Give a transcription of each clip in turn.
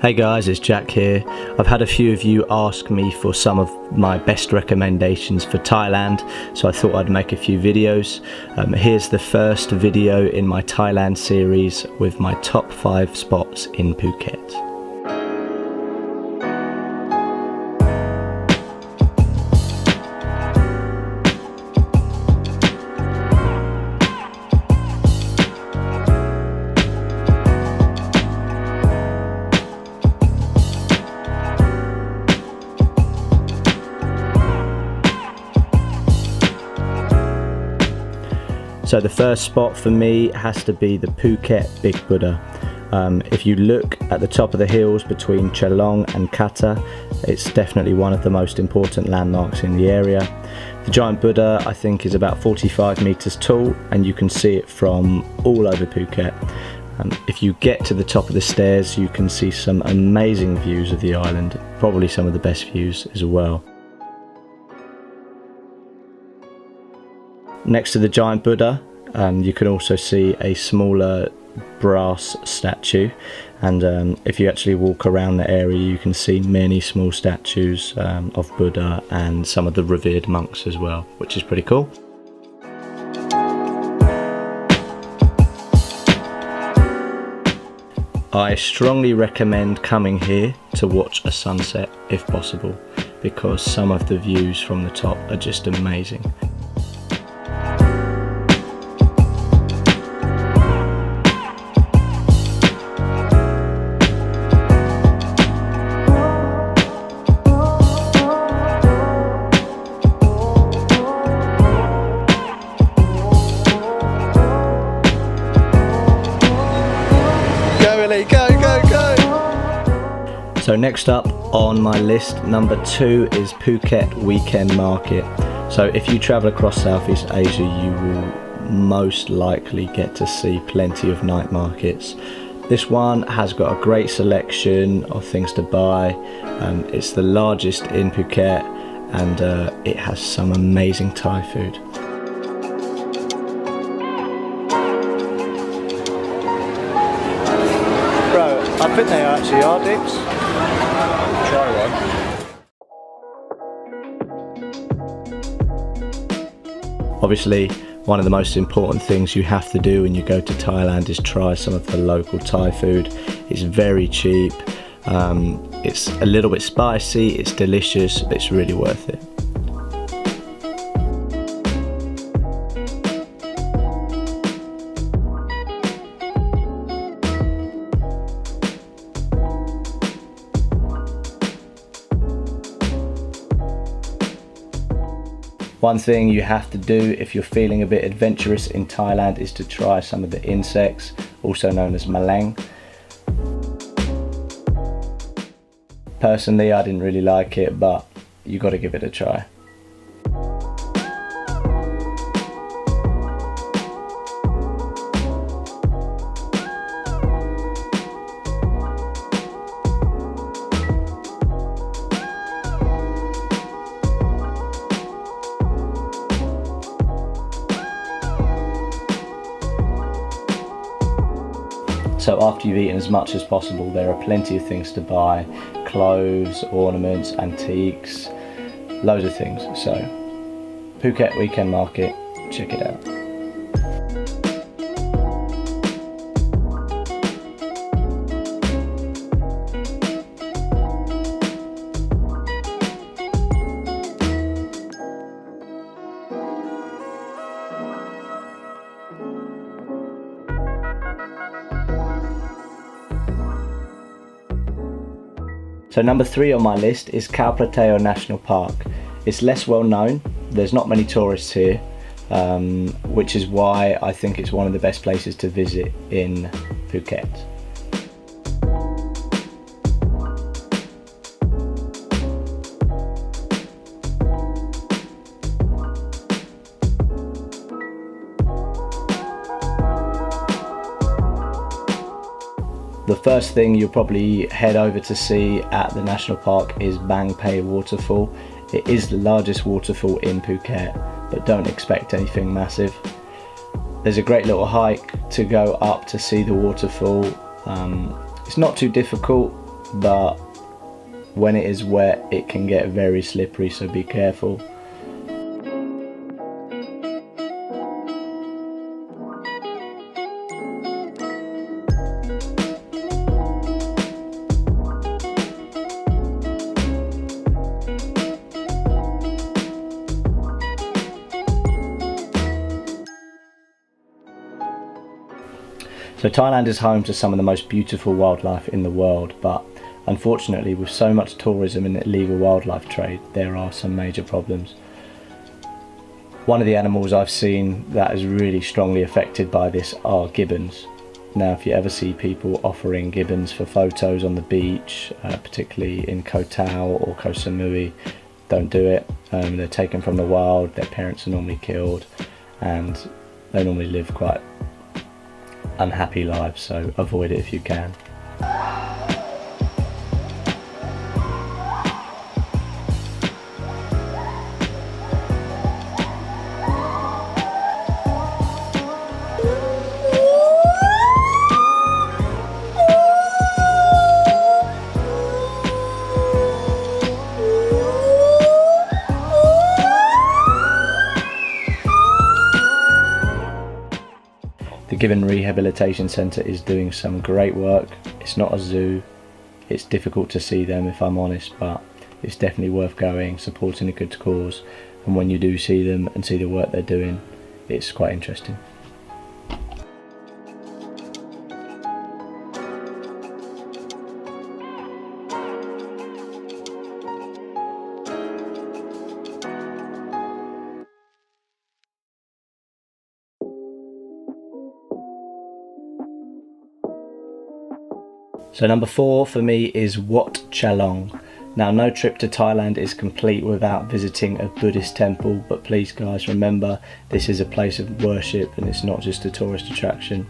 Hey guys, it's Jack here. I've had a few of you ask me for some of my best recommendations for Thailand, so I thought I'd make a few videos. Here's the first video in my Thailand series with my top 5 spots in Phuket. So the first spot for me has to be the Phuket Big Buddha. If you look at the top of the hills between Chalong and Kata, it's definitely one of the most important landmarks in the area. The giant Buddha, I think, is about 45 meters tall, and you can see it from all over Phuket. If you get to the top of the stairs, you can see some amazing views of the island, probably some of the best views as well. Next to the giant Buddha, you can also see a smaller brass statue, and if you actually walk around the area, you can see many small statues of Buddha and some of the revered monks as well, which is pretty cool. I strongly recommend coming here to watch a sunset if possible, because some of the views from the top are just amazing. So next up on my list, number 2 is Phuket Weekend Market. So if you travel across Southeast Asia, you will most likely get to see plenty of night markets. This one has got a great selection of things to buy. It's the largest in Phuket, and it has some amazing Thai food. Bro, I think they actually are dicks. Try one. Obviously, one of the most important things you have to do when you go to Thailand is try some of the local Thai food. It's very cheap, it's a little bit spicy, it's delicious, but it's really worth it. One thing you have to do if you're feeling a bit adventurous in Thailand is to try some of the insects, also known as malang. Personally, I didn't really like it, but you got to give it a try. So after you've eaten as much as possible, there are plenty of things to buy: clothes, ornaments, antiques, loads of things. So Phuket Weekend Market, check it out. So number 3 on my list is Khao Prateo National Park. It's less well known, there's not many tourists here, which is why I think it's one of the best places to visit in Phuket. The first thing you'll probably head over to see at the national park is Bang Pei waterfall. It is the largest waterfall in Phuket, but don't expect anything massive. There's a great little hike to go up to see the waterfall. It's not too difficult, but when it is wet it can get very slippery, so be careful. So Thailand is home to some of the most beautiful wildlife in the world, but unfortunately with so much tourism and illegal wildlife trade, there are some major problems. One of the animals I've seen that is really strongly affected by this are gibbons. Now if you ever see people offering gibbons for photos on the beach, particularly in Koh Tao or Koh Samui, don't do it. They're taken from the wild, their parents are normally killed, and they normally live quite unhappy lives, so avoid it if you can. The Gibbon Rehabilitation Centre is doing some great work. It's not a zoo, it's difficult to see them if I'm honest, but it's definitely worth going, supporting a good cause, and when you do see them and see the work they're doing, it's quite interesting. So number 4 for me is Wat Chalong. Now no trip to Thailand is complete without visiting a Buddhist temple, but please guys remember this is a place of worship and it's not just a tourist attraction.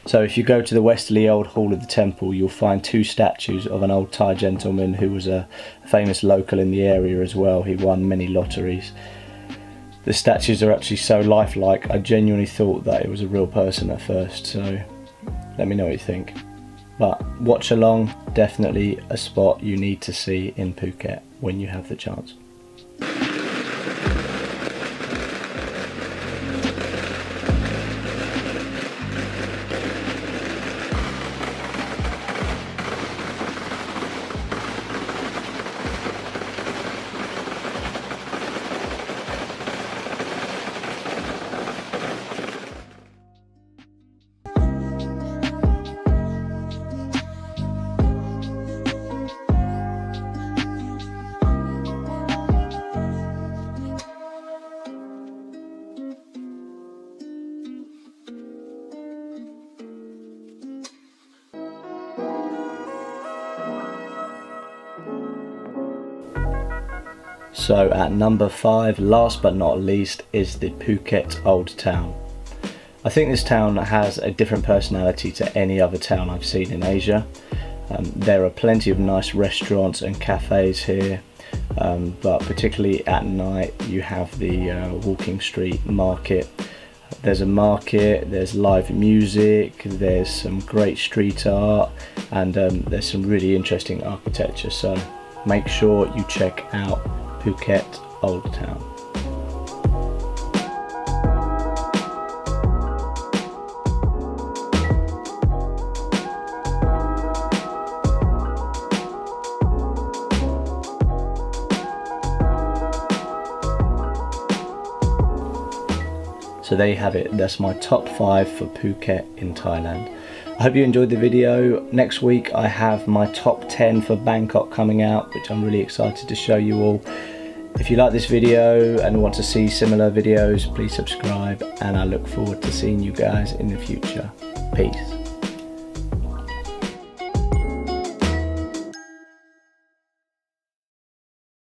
So if you go to the westerly old hall of the temple, you'll find 2 statues of an old Thai gentleman who was a famous local in the area as well. He won many lotteries. The statues are actually so lifelike, I genuinely thought that it was a real person at first, so let me know what you think. But Wat Chalong, definitely a spot you need to see in Phuket when you have the chance. So at number 5, last but not least, is the Phuket Old Town. I think this town has a different personality to any other town I've seen in Asia. There are plenty of nice restaurants and cafes here, but particularly at night you have the walking street market, There's a market, there's live music, there's some great street art, and there's some really interesting architecture. So make sure you check out Phuket Old Town. So there you have it, that's my top 5 for Phuket in Thailand. I hope you enjoyed the video. Next week I have my top 10 for Bangkok coming out, which I'm really excited to show you all. If you like this video and want to see similar videos, please subscribe, and I look forward to seeing you guys in the future. Peace.